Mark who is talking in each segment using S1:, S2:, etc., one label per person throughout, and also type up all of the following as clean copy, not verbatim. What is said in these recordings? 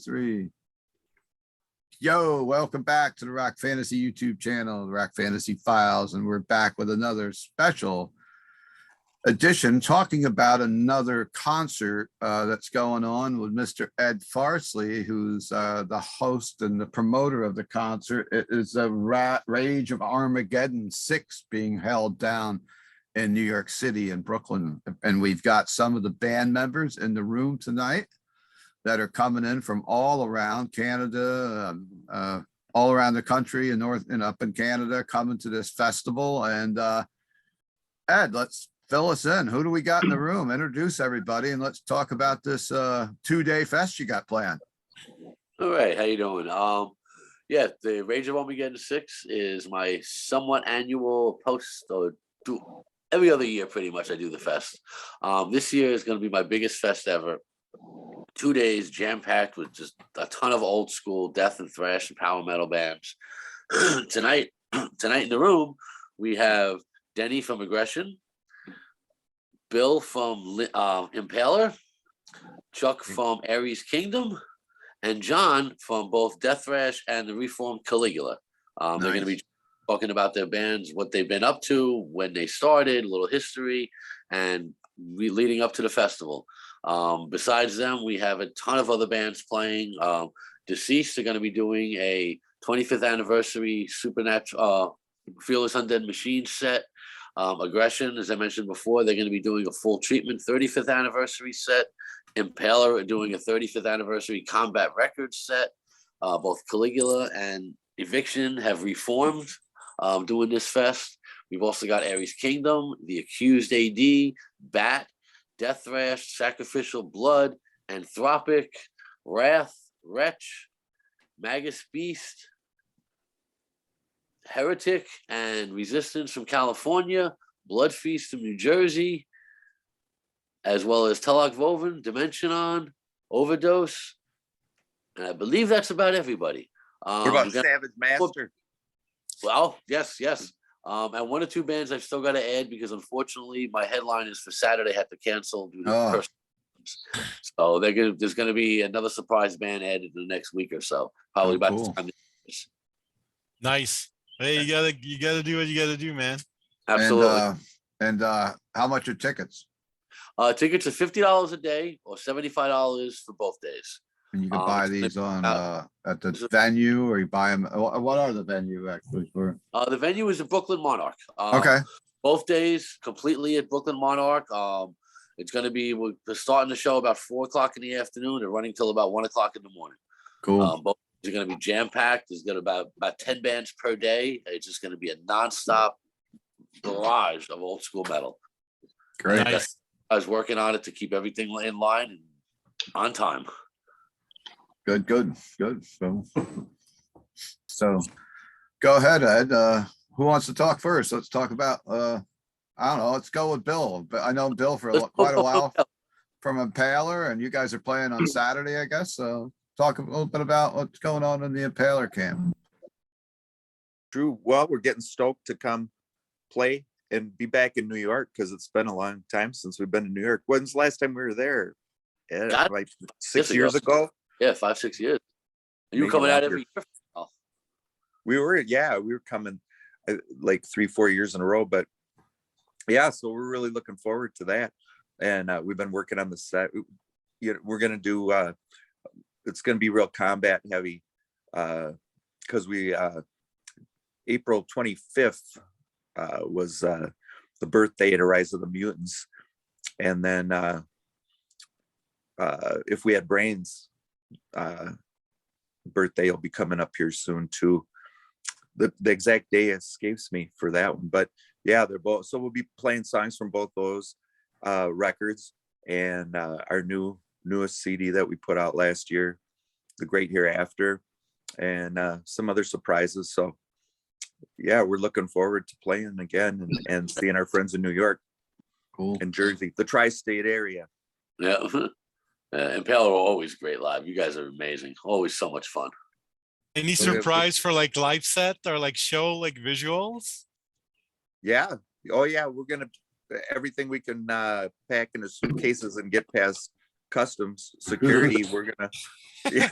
S1: three. Yo, welcome back to the Rock Fantasy YouTube channel, the Rock Fantasy Files, and we're back with another special edition talking about another concert that's going on with Mr. Ed Farshtey, who's the host and the promoter of the concert. It is a Rage of Armageddon VI being held down in New York City and Brooklyn, and we've got some of the band members in the room tonight that are coming in from all around Canada, all around the country and north and up in Canada, coming to this festival. And Ed, let's fill us in. Who do we got in the room? Introduce everybody and let's talk about this 2-day fest you got planned.
S2: All right, how you doing? Yeah, the Rage of Armageddon VI is my somewhat annual post, or every other year pretty much I do the fest. This year is going to be my biggest fest ever. 2 days jam-packed with just a ton of old school death and thrash and power metal bands. tonight in the room we have Denny from Aggression, Bill from Impaler, Chuck from Aries Kingdom, and John from both Deathtrash and the reformed Caligula. They're going to be talking about their bands, what they've been up to, when they started, a little history, and leading up to the festival. Besides them, we have a ton of other bands playing. Deceased are going to be doing a 25th anniversary Supernatural Fearless Undead Machine set. Aggression, as I mentioned before, they're going to be doing a Full Treatment 35th anniversary set. Impaler are doing a 35th anniversary Combat Records set. Both Caligula and Eviction have reformed doing this fest. We've also got Aries Kingdom, The Accused AD, Bat, Deathtrash, Sacrificial Blood, Anthropic, Wrath, Wretch, Magus Beast, Heretic, and Resistance from California, Blood Feast from New Jersey, as well as Telok Voven, Dimensionon, Overdose, and I believe that's about everybody.
S3: What about Savage Master?
S2: Well, yes. And one or two bands I've still got to add because unfortunately my headline is for Saturday had to cancel due to personal reasons. So there's going to be another surprise band added in the next week or so. Probably about the time.
S4: Nice. Hey, you gotta do what you gotta do, man.
S2: Absolutely.
S1: And how much are tickets?
S2: Tickets are $50 a day or $75 for both days.
S1: And you can buy these on at the venue, or you buy them. What are the venue actually for?
S2: The venue is the Brooklyn Monarch.
S1: Okay.
S2: Both days completely at Brooklyn Monarch. It's going to be, we're starting the show about 4 o'clock in the afternoon. They're running till about 1 o'clock in the morning.
S1: Cool.
S2: Both days are going to be jam packed. There's going to be about 10 bands per day. It's just going to be a nonstop barrage of old school metal.
S1: Great.
S4: Nice.
S2: I was working on it to keep everything in line and on time.
S1: Good. So go ahead, Ed. Who wants to talk first? Let's talk about I don't know, let's go with Bill. But I know Bill for quite a while from Impaler, and you guys are playing on Saturday, I guess. So talk a little bit about what's going on in the Impaler camp.
S3: True. Well, we're getting stoked to come play and be back in New York because it's been a long time since we've been in New York. When's the last time we were there? Yeah, like 6 years ago.
S2: Yeah, 5-6 years. And you were coming out every year. Oh.
S3: We were coming like 3-4 years in a row, but yeah, so we're really looking forward to that. And we've been working on the set. We're going to do, it's going to be real combat heavy because we, April 25th was the birthday at Rise of the Mutants. And then If We Had Brains, birthday will be coming up here soon too. The exact day escapes me for that one, but yeah, they're both. So we'll be playing songs from both those records and our newest CD that we put out last year, The Great Hereafter, and some other surprises. So yeah, we're looking forward to playing again and seeing our friends in New York,
S1: Cool,
S3: and Jersey, the tri-state area.
S2: Yeah. Impaler are always great live. You guys are amazing. Always so much fun.
S4: Any surprise for like live set or like show, like visuals?
S3: Yeah. Oh yeah, we're gonna everything we can pack into suitcases and get past customs security, we're gonna, yeah,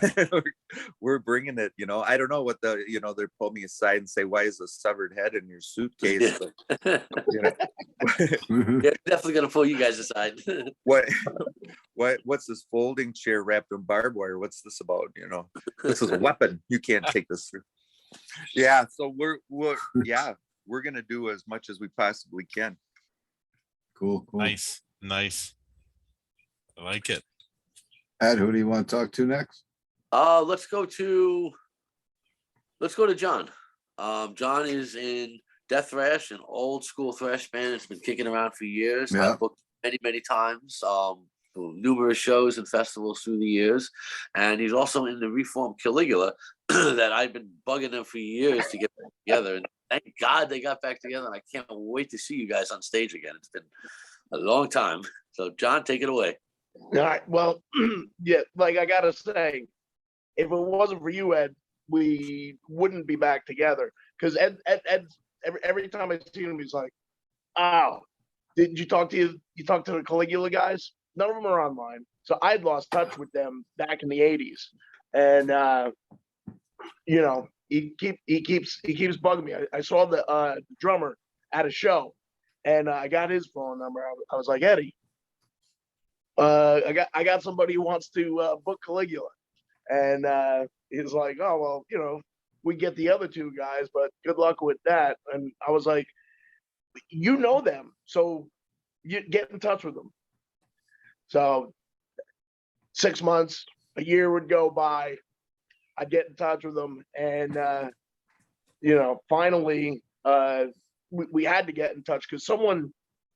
S3: we're bringing it. I don't know what they pull me aside and say, "Why is a severed head in your suitcase?" But,
S2: Yeah, definitely gonna pull you guys aside.
S3: what's this folding chair wrapped in barbed wire? What's this about? This is a weapon. You can't take this through. Yeah, so we're gonna do as much as we possibly can.
S1: Cool.
S4: Nice. I like it.
S1: Ed, who do you want to talk to next?
S2: Let's go to John. John is in Deathtrash, an old school thrash band. It's been kicking around for years.
S1: Yeah.
S2: I've booked many times, numerous shows and festivals through the years. And he's also in the reformed Caligula that I've been bugging them for years to get back together. And thank God they got back together. And I can't wait to see you guys on stage again. It's been a long time. So John, take it away.
S5: All right. Well, yeah, like I gotta say, if it wasn't for you, Ed, we wouldn't be back together. Because Ed, every time I see him, he's like, "Oh, did you talk to the Caligula guys? None of them are online." So I'd lost touch with them back in the '80s, and he keeps bugging me. I saw the drummer at a show, and I got his phone number. I was like, "Eddie, I got somebody who wants to book Caligula," and he's like, "Oh well, we get the other two guys, but good luck with that." And I was like, "You know them, so you get in touch with them." So 6 months, a year would go by. I'd get in touch with them, and finally, we had to get in touch because someone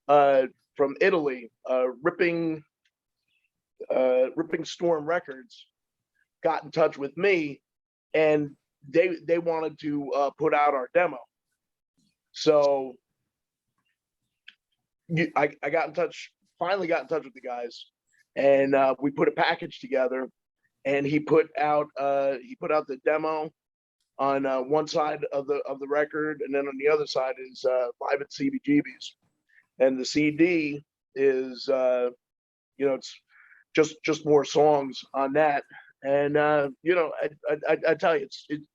S5: from Italy, Ripping Storm Records, got in touch with me, and they wanted to put out our demo. So I finally got in touch with the guys, and we put a package together, and he put out the demo on one side of the record, and then on the other side is Live at CBGB's, and the CD is it's just more songs on that. And I tell you,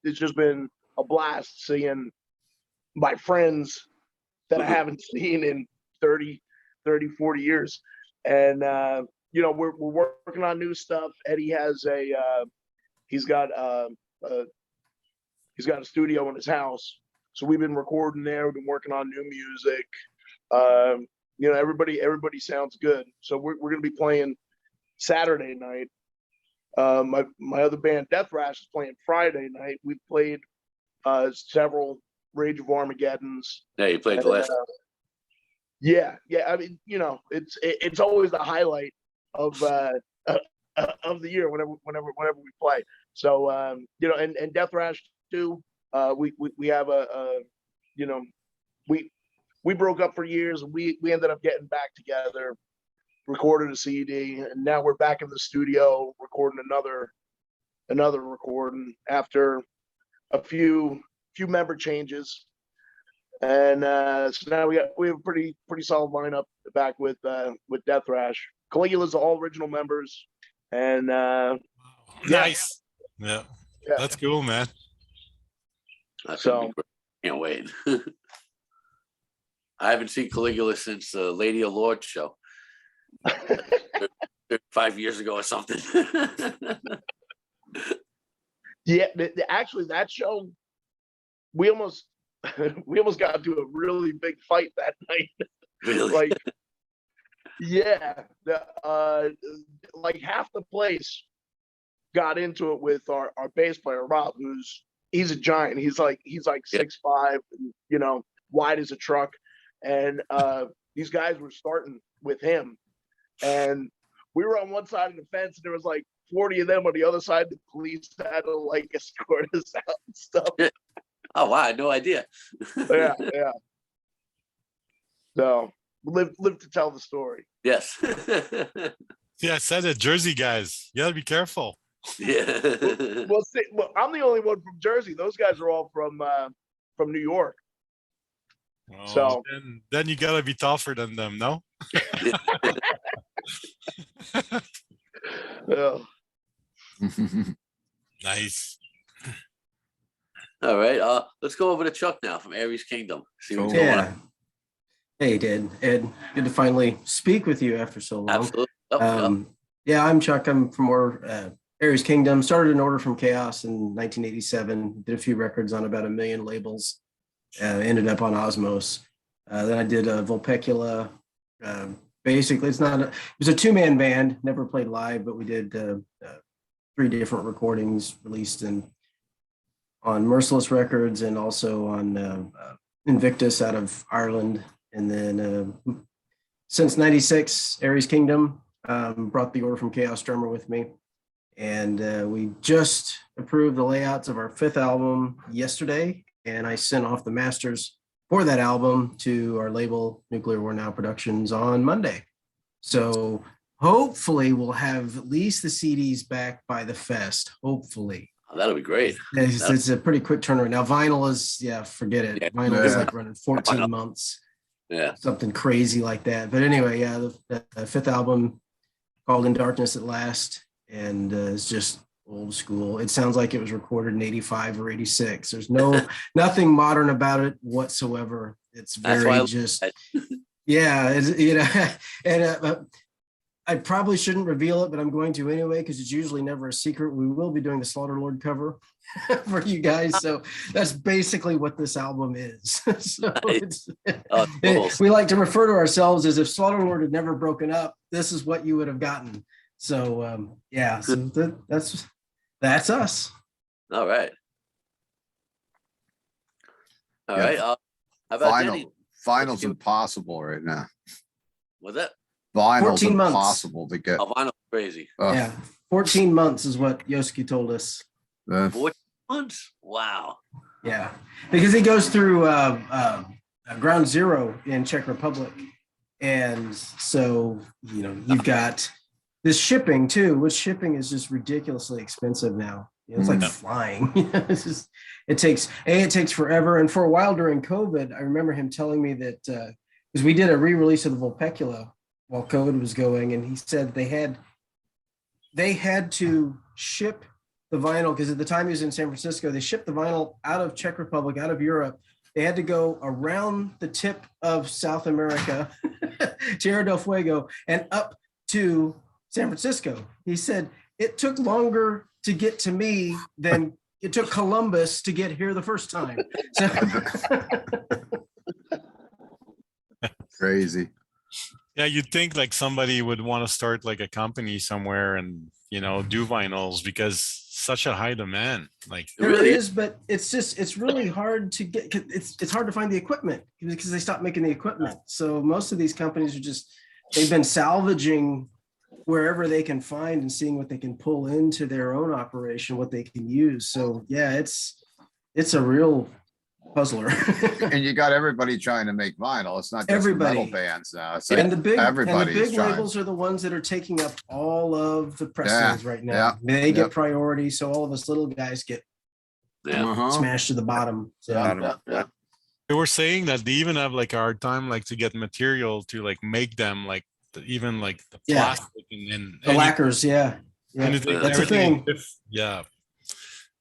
S5: it's just been a blast seeing my friends that I haven't seen in 30, 40 years. And we're working on new stuff. Eddie has he's got a studio in his house, so we've been recording there. We've been working on new music. Everybody sounds good. So we're gonna be playing Saturday night. My other band, Deathtrash, is playing Friday night. We've played several Rage of Armageddons.
S2: Yeah, you played the last.
S5: Yeah. I mean, it's always the highlight of the year whenever we play. So and Deathtrash too. We have we broke up for years, and we ended up getting back together, recorded a CD, and now we're back in the studio recording another recording after a few member changes. And so now we have a pretty solid lineup back with Deathtrash. Caligula's all original members, and
S4: Nice. Yeah. That's cool, man.
S2: So can't wait. I haven't seen Caligula since the Lady of Lord show. 5 years ago or something.
S5: Yeah, actually, that show, we almost got into a really big fight that night.
S2: Really?
S5: Like, yeah, like half the place got into it with our bass player Rob, he's a giant. He's like 6'5", wide as a truck, and these guys were starting with him, and we were on one side of the fence, and there was like 40 of them on the other side. The police had to like escort us out and stuff.
S2: Oh wow, I had no idea.
S5: Yeah. So live to tell the story.
S2: Yes.
S4: Yeah, I said it, Jersey guys. You gotta be careful.
S2: Yeah.
S5: Well, I'm the only one from Jersey. Those guys are all from New York.
S4: Oh,
S5: So
S4: then you gotta be tougher than them, no?
S5: Yeah.
S4: Nice.
S2: All right. Let's go over to Chuck now from Aries Kingdom. See what's
S1: Cool.
S2: going
S6: Yeah.
S2: on.
S6: Hey, Ed. Good to finally speak with you after so long.
S2: Absolutely. Yep.
S6: Yeah, I'm Chuck. I'm from Aries Kingdom. Started an Order from Chaos in 1987. Did a few records on about 1 million labels. Ended up on Osmos. Then I did Vulpecula. Basically, it was a 2-man band. Never played live, but we did 3 different recordings released on Merciless Records and also on Invictus out of Ireland. And then since 96, Aries Kingdom, brought the Order from Chaos drummer with me. And we just approved the layouts of our 5th album yesterday. And I sent off the masters for that album to our label, Nuclear War Now Productions, on Monday. So hopefully we'll have at least the CDs back by the fest, hopefully.
S2: Oh, that'll be great.
S6: It's a pretty quick turnaround. Now vinyl is, forget it.
S2: Yeah.
S6: Vinyl is
S1: Yeah.
S6: like running 14 months.
S2: Yeah.
S6: Something crazy like that. But anyway, yeah, the 5th album called In Darkness at Last, and it's just old school. It sounds like it was recorded in 85 or 86. There's nothing modern about it whatsoever. It's
S2: That's why I
S6: very
S2: like
S6: just,
S2: that.
S6: yeah, and I probably shouldn't reveal it, but I'm going to anyway, because it's usually never a secret. We will be doing the Slaughter Lord cover for you guys. So that's basically what this album is. So
S2: Nice. Cool.
S6: we like to refer to ourselves as if Slaughter Lord had never broken up, this is what you would have gotten. So so that's us.
S2: All right. All
S1: Yeah.
S2: right. How about Denny?
S1: Vinyl's impossible right now.
S2: Was that?
S1: Vinyl's
S6: 14 months.
S1: impossible to get.
S2: Oh, vinyl crazy.
S6: Yeah, 14 months is what Yosuke told us.
S2: 14 months? Wow.
S6: Yeah, because he goes through Ground Zero in Czech Republic, and so you've got this shipping too, which shipping is just ridiculously expensive now. It's like flying. It takes forever. And for a while during COVID, I remember him telling me that because we did a re-release of the Vulpecula while COVID was going, and he said they had to ship the vinyl, because at the time he was in San Francisco, they shipped the vinyl out of Czech Republic, out of Europe. They had to go around the tip of South America, Tierra del Fuego, and up to San Francisco. He said it took longer to get to me than it took Columbus to get here the first time. So
S1: Crazy.
S4: Yeah, you'd think like somebody would want to start like a company somewhere and do vinyls, because such a high demand. Like
S6: there really is, but it's really hard to get. It's hard to find the equipment because they stopped making the equipment. So most of these companies they've been salvaging wherever they can find and seeing what they can pull into their own operation, what they can use. So yeah, it's a real puzzler.
S1: And you got everybody trying to make vinyl. It's not just
S6: Everybody.
S1: metal bands now. It's
S6: And
S1: like
S6: the big
S1: everybody's trying.
S6: labels are the ones that are taking up all of the pressings right now.
S1: yeah,
S6: They get
S1: yep.
S6: priority, so all of us little guys get
S2: Yeah.
S1: Uh-huh.
S6: smashed to the bottom. So
S2: Yeah.
S4: they were saying that they even have like a hard time like to get material to like make them like even like the
S6: Yeah.
S4: plastic and
S6: the lacquers, yeah.
S4: anything,
S2: Yeah.
S6: That's a
S4: everything.
S6: thing.
S4: Yeah.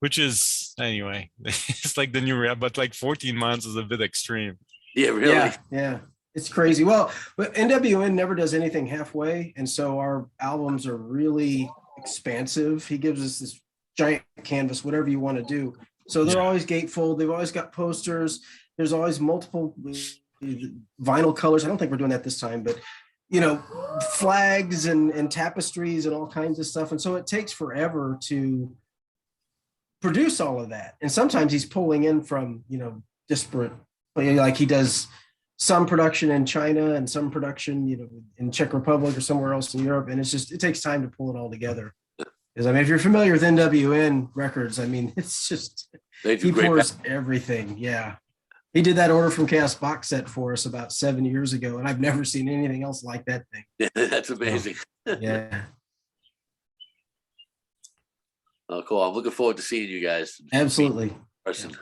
S4: Which is anyway, it's like the new rap, but like 14 months is a bit extreme.
S2: Yeah, really.
S6: Yeah. It's crazy. Well, but NWN never does anything halfway, and so our albums are really expansive. He gives us this giant canvas, whatever you want to do. So they're always gatefold. They've always got posters. There's always multiple vinyl colors. I don't think we're doing that this time, but flags and tapestries and all kinds of stuff. And so it takes forever to produce all of that. And sometimes he's pulling in from, disparate, like he does some production in China and some production, in Czech Republic or somewhere else in Europe. And it takes time to pull it all together. Because if you're familiar with NWN records, it's just,
S2: They do
S6: he
S2: great.
S6: pours everything. Yeah. He did that Order from Chaos box set for us about 7 years ago. And I've never seen anything else like that thing.
S2: Yeah, that's amazing.
S6: Yeah,
S2: Oh, cool. I'm looking forward to seeing you guys.
S6: absolutely.
S2: In person.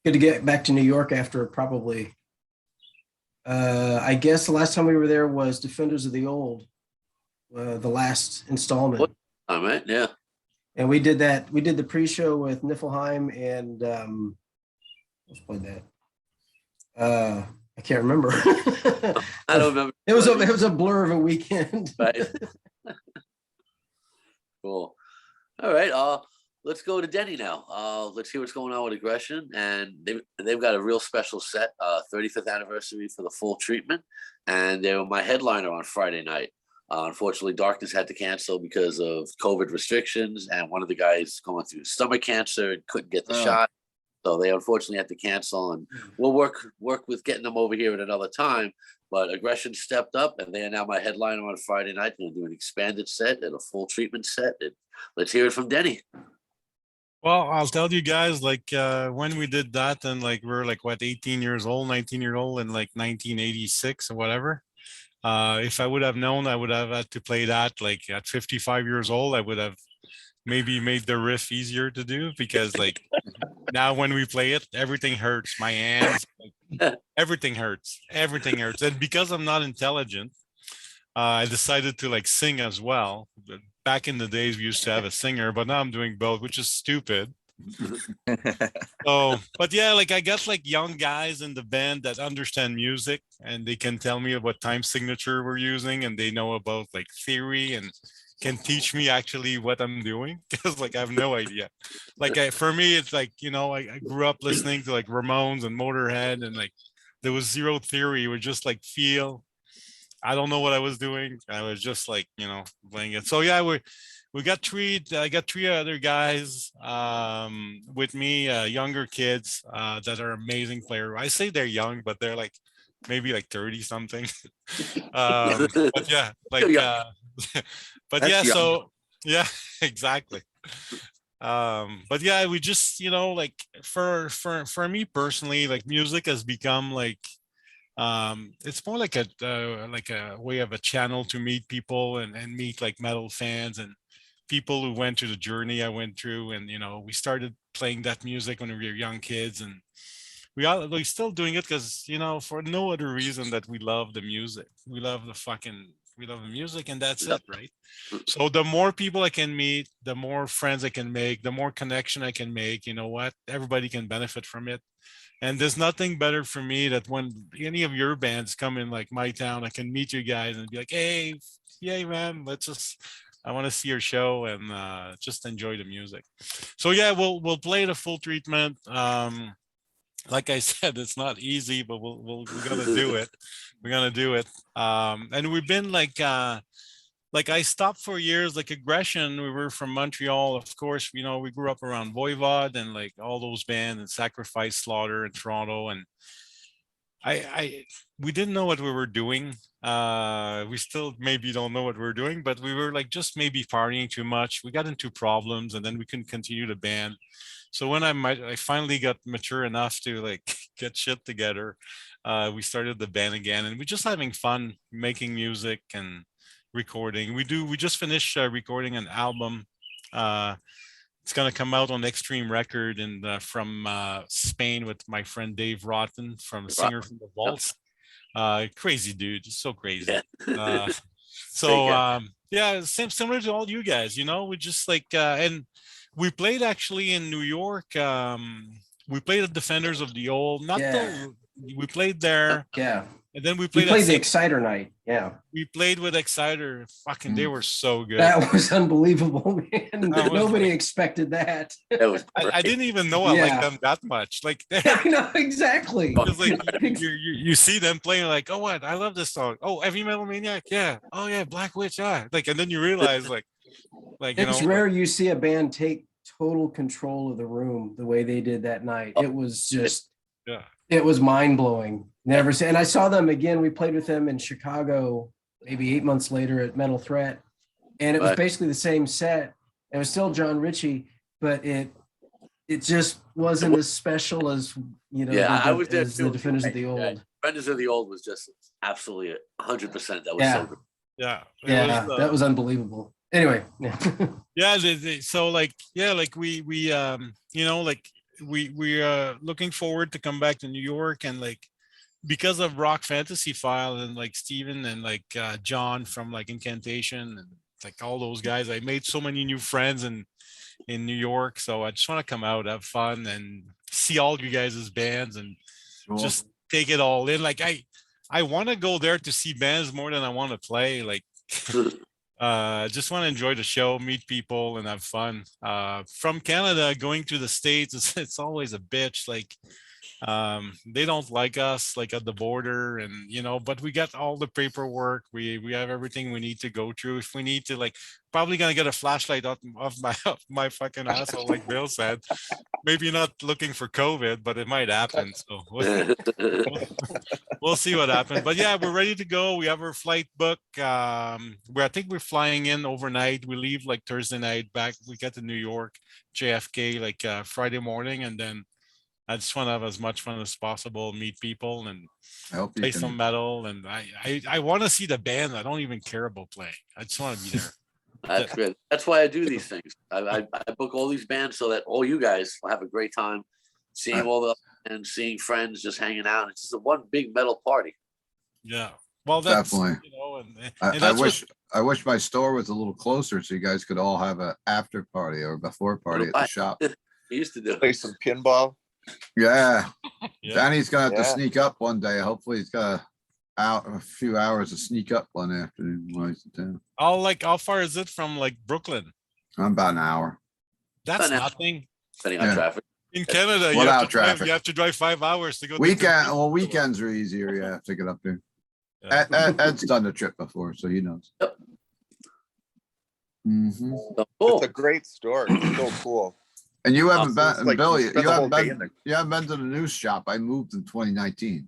S6: Good to get back to New York after probably, I guess the last time we were there was Defenders of the Old. the last installment.
S2: What? All right, yeah.
S6: And we did that. We did the pre-show with Niflheim and let's play that. I can't remember.
S2: I don't remember.
S6: It was a blur of a weekend.
S2: Right. Cool. All right. Let's go to Denny now. Let's hear what's going on with Aggression, and they've got a real special set. 35th anniversary for the full treatment, and they were my headliner on Friday night. Unfortunately, Darkness had to cancel because of COVID restrictions, and one of the guys going through stomach cancer and couldn't get the shot. So they unfortunately had to cancel, and we'll work with getting them over here at another time. But Aggression stepped up, and they are now my headliner on Friday night. They're going to do an expanded set and a full treatment set. And let's hear it from Denny.
S4: Well, I'll tell you guys, like when we did that, and like we're like what 18 years old, 19 years old in like 1986 or whatever. If I would have known, I would have had to play that like at 55 years old. I would have maybe made the riff easier to do, because like now when we play it, everything hurts. My hands, like, everything hurts. And because I'm not intelligent, I decided to like sing as well. Back in the days, we used to have a singer, but now I'm doing both, which is stupid. So, but yeah, like I got like young guys in the band that understand music, and they can tell me what time signature we're using, and they know about like theory and can teach me actually what I'm doing, because like I have no idea. Like for me, it's like, you know, I grew up listening to like Ramones and Motorhead, and like there was zero theory. It was just like feel. I don't know what I was doing. I was just like, you know, playing it. So yeah, we got I got three other guys with me, younger kids that are amazing players. I say they're young, but they're like maybe like 30 something. But yeah, like but
S3: That's
S4: yeah,
S3: young.
S4: so yeah, exactly. But yeah, we just, you know, like for me personally, like music has become like it's more like a way of a channel to meet people and meet like metal fans and people who went through the journey I went through. And you know, we started playing that music when we were young kids, and we're still doing it because, you know, for no other reason that we love the music. We love the music, and that's it, right? So the more people I can meet, the more friends I can make, the more connection I can make, you know what, everybody can benefit from it. And there's nothing better for me that when any of your bands come in like my town, I can meet you guys and be like, hey, yay, man, I want to see your show and just enjoy the music. So yeah, we'll play the full treatment. Like I said, it's not easy, but we're gonna do it. We're gonna do it. And we've been like I stopped for years, like Aggression. We were from Montreal, of course. You know, we grew up around Voivod and like all those bands and Sacrifice, Slaughter in Toronto. And we didn't know what we were doing. We still maybe don't know what we're doing, but we were like just maybe partying too much. We got into problems, and then we couldn't continue the band. So when I finally got mature enough to like get shit together, we started the band again, and we're just having fun making music and recording. We just finished recording an album. It's gonna come out on Extreme Record and from Spain with my friend Dave Rotten, from singer from the Vaults. Crazy dude, just so crazy. Yeah, similar to all you guys, you know. We just like and we played actually in New York. We played at Defenders of the Old. We played there.
S6: Yeah.
S4: And then we
S6: We
S4: played
S6: played the Exciter night. Yeah.
S4: we played with Exciter. Fucking, they were so good.
S6: That was unbelievable, man.
S4: That was
S6: Nobody
S4: like-
S6: expected that.
S2: That was
S4: I didn't even know I liked
S6: Yeah.
S4: them that much. Like,
S6: I know, exactly.
S4: it's like you see them playing, like, oh, what? I love this song. Oh, Heavy Metal Maniac, yeah. Oh yeah, Black Witch, yeah. Like, and then you realize, like you
S6: It's
S4: know,
S6: rare you see a band take total control of the room the way they did that night. It was just,
S4: yeah.
S6: it was mind blowing. Never seen. And I saw them again. We played with them in Chicago maybe 8 months later at Metal Threat, and it was
S2: Right.
S6: basically the same set. It was still John Ritchie, but it just wasn't as special as, you know,
S2: Yeah, I was there
S6: as
S2: too.
S6: the Defenders of the
S2: Yeah.
S6: Old.
S2: Defenders of the Old was just absolutely 100%. That was
S6: Yeah.
S2: so good.
S4: Yeah. It
S6: Yeah,
S4: was,
S6: that was unbelievable. Anyway,
S4: yeah, so like, yeah, like we you know, like we looking forward to come back to New York and like because of Rock Fantasy File and like Steven and like John from like Incantation and like all those guys, I made so many new friends in New York. So I just want to come out, have fun, and see all you guys' bands and
S1: Cool.
S4: just take it all in. Like I want to go there to see bands more than I want to play. Like just want to enjoy the show, meet people, and have fun. From Canada going to the States, it's always a bitch. Like they don't like us like at the border, and but we got all the paperwork, we have everything we need to go through. If we need to, like, probably gonna get a flashlight off my fucking asshole, like Bill said. Maybe not looking for COVID, but it might happen, so we'll see what happens. But yeah, we're ready to go. We have our flight book. I think we're flying in overnight. We leave like Thursday night, back we get to New York JFK like Friday morning, and then I just want to have as much fun as possible, meet people, and
S1: I hope you
S4: play
S1: can.
S4: some metal. And I want to see the band. I don't even care about playing. I just want to be there.
S2: That's good. That's why I do these things. I book all these bands so that all you guys will have a great time seeing all the and seeing friends, just hanging out. It's just a one big metal party.
S4: Yeah. Well, that's
S1: Definitely.
S4: and
S1: I
S4: that's
S1: wish my store was a little closer so you guys could all have an after party or before party at the shop.
S2: We used to do
S3: Play some pinball.
S1: Yeah.
S4: Yeah.
S1: Danny's gonna have to
S3: Yeah.
S1: sneak up one day. Hopefully he's got a few hours to sneak up one afternoon while he's in town.
S4: how far is it from like Brooklyn?
S1: I'm about an hour.
S4: That's
S2: An hour.
S4: nothing.
S2: depending on
S1: Yeah.
S2: traffic.
S4: In Canada, you
S1: Without
S4: have to drive,
S1: traffic.
S4: you have to drive 5 hours to go. to
S1: Weekends are easier. You have to get up there.
S4: Yeah.
S1: Ed's done the trip before, so he knows.
S2: Yep.
S1: Mhm.
S2: So, cool.
S3: It's a great store. It's so cool.
S1: And you haven't
S3: Also, it's
S1: been,
S3: like
S1: Bill,
S3: you
S1: you
S3: spend the whole
S1: haven't
S3: day
S1: been,
S3: in there.
S1: you haven't been to the news shop. I moved in 2019.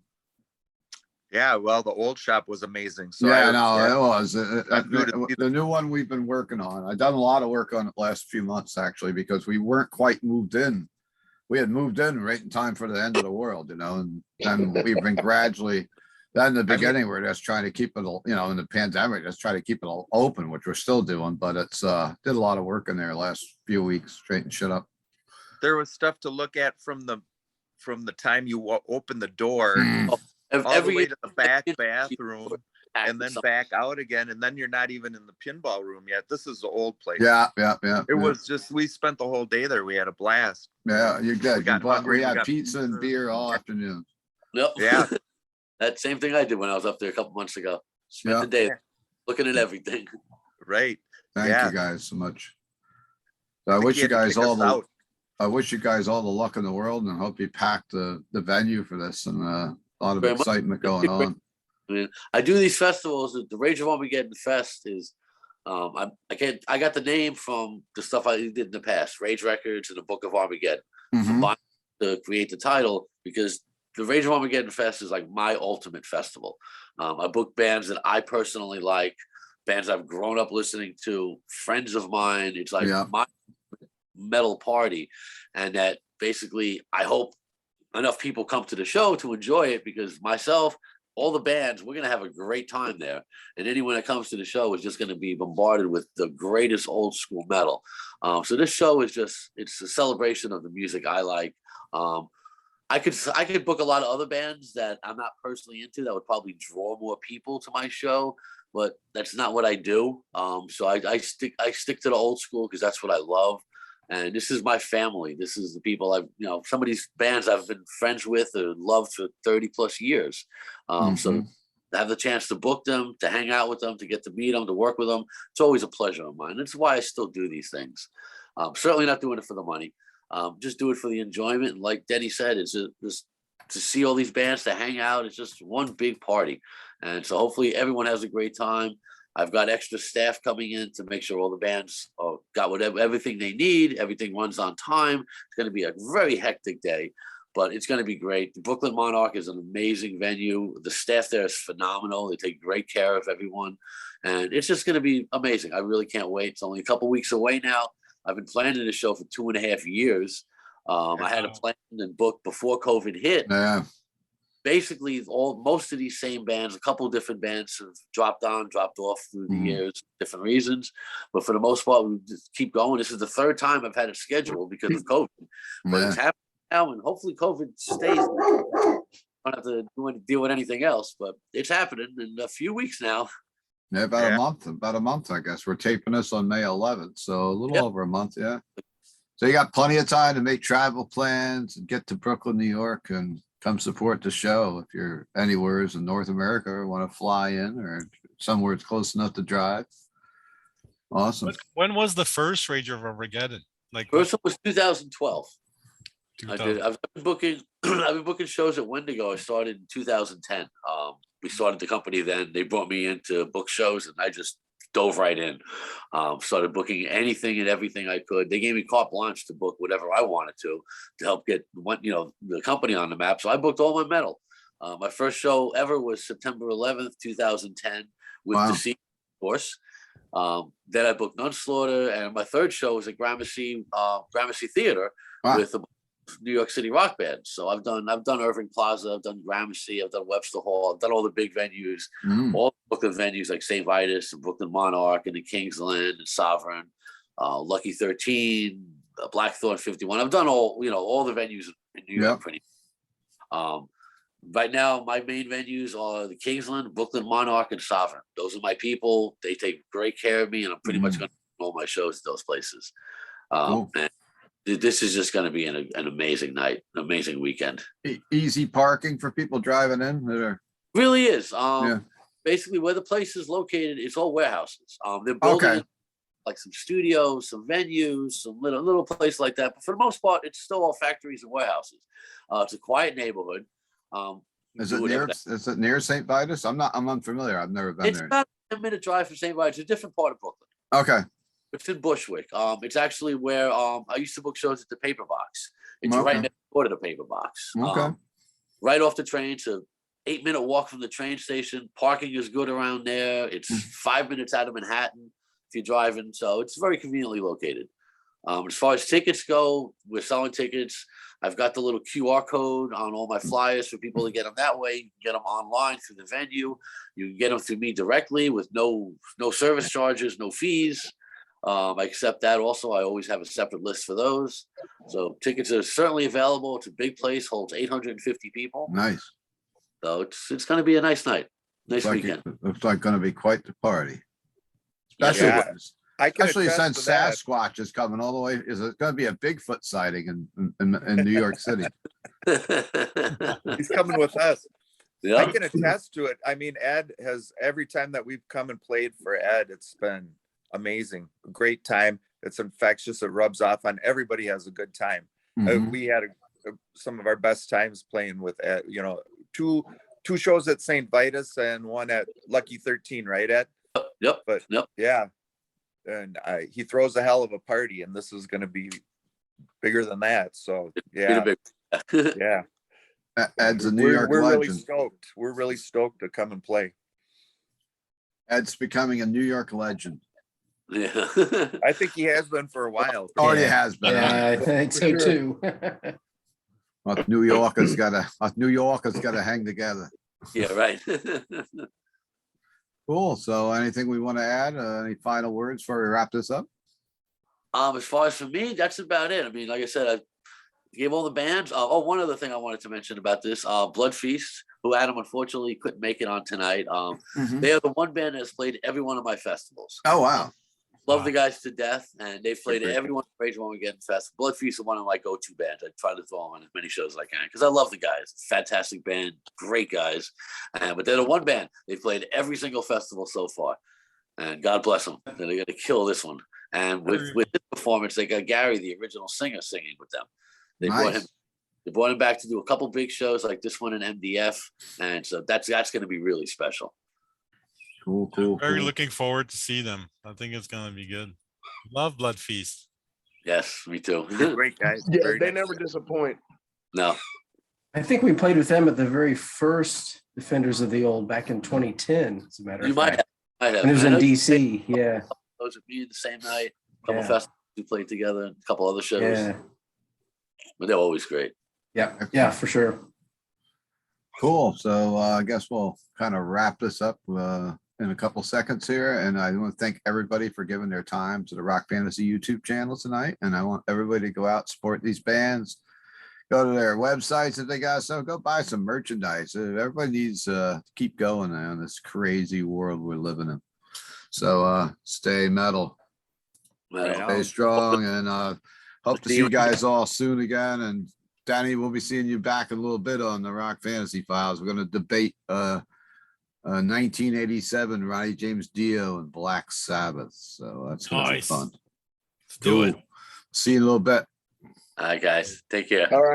S3: Yeah, well, the old shop was amazing. So
S1: Yeah,
S3: I
S1: no, it was.
S3: I'm good to see
S1: The new one we've been working on. I've done a lot of work on it last few months, actually, because we weren't quite moved in. We had moved in right in time for the end of the world, and then we've been gradually, then in the beginning, we're just trying to keep it, in the pandemic, just try to keep it all open, which we're still doing, but it's, did a lot of work in there last few weeks, straighten shit up.
S3: there was stuff to look at from the time you open the door all the way to the back bathroom and then back out again, and then you're not even in the pinball room yet. This is the old place.
S1: Yeah.
S3: It was just, we spent the whole day there. We had a blast.
S1: Yeah, you're good.
S3: We got hungry,
S1: We
S3: we
S1: had
S3: got
S1: pizza and
S3: pizza.
S1: beer all afternoon.
S2: Yep.
S3: Yeah.
S2: That same thing I did when I was up there a couple months ago. Spent
S1: Yeah.
S2: the day looking at everything.
S3: Right.
S1: Thank
S3: Yeah.
S1: you guys so much. So I
S3: Think
S1: wish
S3: he
S1: you
S3: had to
S1: guys
S3: kick
S1: all
S3: us
S1: the,
S3: out.
S1: I wish you guys all the luck in the world, and hope you pack the venue for this, and a lot of
S2: Very much.
S1: excitement going on.
S2: I mean, I do these festivals. The Rage of Armageddon Fest is, I got the name from the stuff I did in the past, Rage Records and the Book of Armageddon,
S1: Mhm.
S2: combined to create the title, because the Rage of Armageddon Fest is like my ultimate festival. I book bands that I personally like, bands I've grown up listening to, friends of mine. It's like
S1: Yeah.
S2: my metal party, and that basically I hope enough people come to the show to enjoy it, because myself, all the bands, we're going to have a great time there. And anyone that comes to the show is just going to be bombarded with the greatest old school metal. So this show is just, it's a celebration of the music I like. I could book a lot of other bands that I'm not personally into that would probably draw more people to my show, but that's not what I do. So I stick to the old school because that's what I love. And this is my family. This is the people I've, some of these bands I've been friends with or loved for 30 plus years. So to have the chance to book them, to hang out with them, to get to meet them, to work with them, it's always a pleasure of mine. That's why I still do these things. Certainly not doing it for the money. Just do it for the enjoyment. And like Denny said, it's just to see all these bands, to hang out. It's just one big party. And so hopefully everyone has a great time. I've got extra staff coming in to make sure all the bands got everything they need. Everything runs on time. It's going to be a very hectic day, but it's going to be great. The Brooklyn Monarch is an amazing venue. The staff there is phenomenal. They take great care of everyone. And it's just going to be amazing. I really can't wait. It's only a couple weeks away now. I've been planning this show for 2.5 years. I had a plan and booked before COVID hit.
S1: Yeah.
S2: Basically, most of these same bands, a couple of different bands have dropped off through the years, different reasons. But for the most part, we just keep going. This is the third time I've had it scheduled because of COVID. But it's happening now, and hopefully COVID stays. don't have to deal with anything else, but it's happening in a few weeks now.
S1: Yeah, about a month, I guess. We're taping this on May 11th, so a little
S2: Yep.
S1: over a month, yeah. So you got plenty of time to make travel plans and get to Brooklyn, New York, and come support the show if you're anywhere in North America or want to fly in or somewhere it's close enough to drive. Awesome.
S4: When was the first Rage of Armageddon? Like
S2: First one was 2012. I
S4: 2000?
S2: did. I've been booking. I've been booking shows at Wendigo. I started in 2010. We started the company then. They brought me in to book shows, and I just dove right in. Started booking anything and everything I could. They gave me carte blanche to book whatever I wanted to help get the company on the map. So I booked all my metal. My first show ever was September 11th, 2010, with
S1: Wow.
S2: Deceit, of course. Then I booked Nunslaughter, and my third show was at Gramercy Theater
S1: Wow.
S2: with the New York City rock bands. So I've done Irving Plaza, I've done Gramercy, I've done Webster Hall, I've done all the big venues,
S1: Mm.
S2: all the Brooklyn venues like St. Vitus and Brooklyn Monarch and the Kingsland and Sovereign, Lucky 13, Blackthorn 51. I've done all the venues in New York
S1: Yep.
S2: pretty. Right now, my main venues are the Kingsland, Brooklyn Monarch, and Sovereign. Those are my people. They take great care of me, and I'm pretty much going to do all my shows at those places.
S1: Cool.
S2: And this is just going to be an amazing night, an amazing weekend.
S1: Easy parking for people driving in.
S2: Really is.
S1: Yeah.
S2: Basically, where the place is located, it's all warehouses. They're building
S1: Okay.
S2: like some studios, some venues, some little place like that. But for the most part, it's still all factories and warehouses. It's a quiet neighborhood.
S1: Is it near St. Vitus? I'm unfamiliar. I've never been
S2: It's
S1: there.
S2: about a 10-minute drive from St. Vitus. It's a different part of Brooklyn.
S1: Okay.
S2: It's in Bushwick. It's actually where I used to book shows at the Paper Box. It's
S1: Okay.
S2: right next door to the Paper Box.
S1: Okay.
S2: Right off the train. It's a 8-minute walk from the train station. Parking is good around there. It's 5 minutes out of Manhattan if you're driving. So it's very conveniently located. As far as tickets go, we're selling tickets. I've got the little QR code on all my flyers for people to get them that way. You can get them online through the venue. You can get them through me directly with no service charges, no fees. I accept that also. I always have a separate list for those. So tickets are certainly available. It's a big place, holds 850 people.
S1: Nice.
S2: So it's going to be a nice night. Nice
S1: Looks
S2: weekend.
S1: like going to be quite the party.
S2: Yes,
S1: Especially,
S3: Yeah. I can
S1: especially
S3: attest
S1: since
S3: to that.
S1: Sasquatch is coming all the way. Is it going to be a Bigfoot sighting in New York City?
S3: He's coming with us. I
S2: Yeah.
S3: can attest to it. I mean, Ed has, every time that we've come and played for Ed, it's been amazing. Great time. It's infectious. It rubs off on everybody. Has a good time.
S1: Mhm.
S3: We had some of our best times playing with Ed. Two shows at St. Vitus and one at Lucky 13, right, Ed?
S2: Yep.
S3: But
S2: Yep.
S3: yeah, and he throws a hell of a party, and this is going to be bigger than that. So yeah, yeah.
S1: Ed's a New
S3: We're
S1: York
S3: really
S1: legend.
S3: stoked. We're really stoked to come and play.
S1: Ed's becoming a New York legend.
S2: Yeah.
S3: I think he has been for a while.
S1: Already
S6: Yeah.
S1: has been.
S6: Yeah, I think so
S5: For sure.
S6: too.
S1: Us New Yorkers gotta hang together.
S2: Yeah, right.
S1: Cool. So anything we want to add? Any final words before we wrap this up?
S2: As far as for me, that's about it. I mean, like I said, I gave all the bands. One other thing I wanted to mention about this, Blood Feast, who Adam unfortunately couldn't make it on tonight.
S1: Mhm.
S2: They are the one band that's played every one of my festivals.
S1: Oh, wow.
S2: Love the guys to death, and they've played
S3: Super.
S2: every one of Rage Of Armageddon Fest. Blood Feast is one of my go-to bands. I try to throw them on as many shows as I can because I love the guys. Fantastic band, great guys. But they're the one band. They've played every single festival so far, and God bless them. They're going to kill this one. And with this performance, they got Gary, the original singer, singing with them. They brought him.
S1: Nice.
S2: They brought him back to do a couple big shows like this one in MDF, and so that's going to be really special.
S1: Cool, cool,
S4: Very
S1: cool.
S4: looking forward to see them. I think it's gonna be good. Love Blood Feast.
S2: Yes, me too.
S3: Great guys.
S5: Yeah,
S3: Very
S5: they
S3: nice.
S5: never disappoint.
S2: No,
S6: I think we played with them at the very first Defenders of the Old back in 2010, as a matter
S2: you
S6: of
S2: might
S6: fact.
S2: have.
S6: And it was
S2: I
S6: in
S2: know you
S6: DC. Yeah.
S2: those with me the same night. A couple
S6: Yeah.
S2: festivals we played together, and a couple other shows.
S6: Yeah.
S2: But they're always great.
S6: Yeah. Yeah, for sure.
S1: Cool. So I guess we'll kind of wrap this up in a couple seconds here. And I want to thank everybody for giving their time to the Rock Fantasy YouTube channel tonight. And I want everybody to go out, support these bands, Go to their websites if they got some. Go buy some merchandise. Everybody needs to keep going now in this crazy world we're living in. So stay metal,
S2: Right
S3: Right
S1: stay
S3: on.
S1: strong, and hope to
S3: See
S1: see
S3: you
S1: you guys all soon again. And Danny, we'll be seeing you back in a little bit on the Rock Fantasy Files. We're going to debate 1987 Ronnie James Dio and Black Sabbath. So that's going to be
S4: Nice.
S1: fun.
S4: Let's do it.
S1: Cool. See you in a little bit.
S2: All right, guys. Take care.
S5: All right.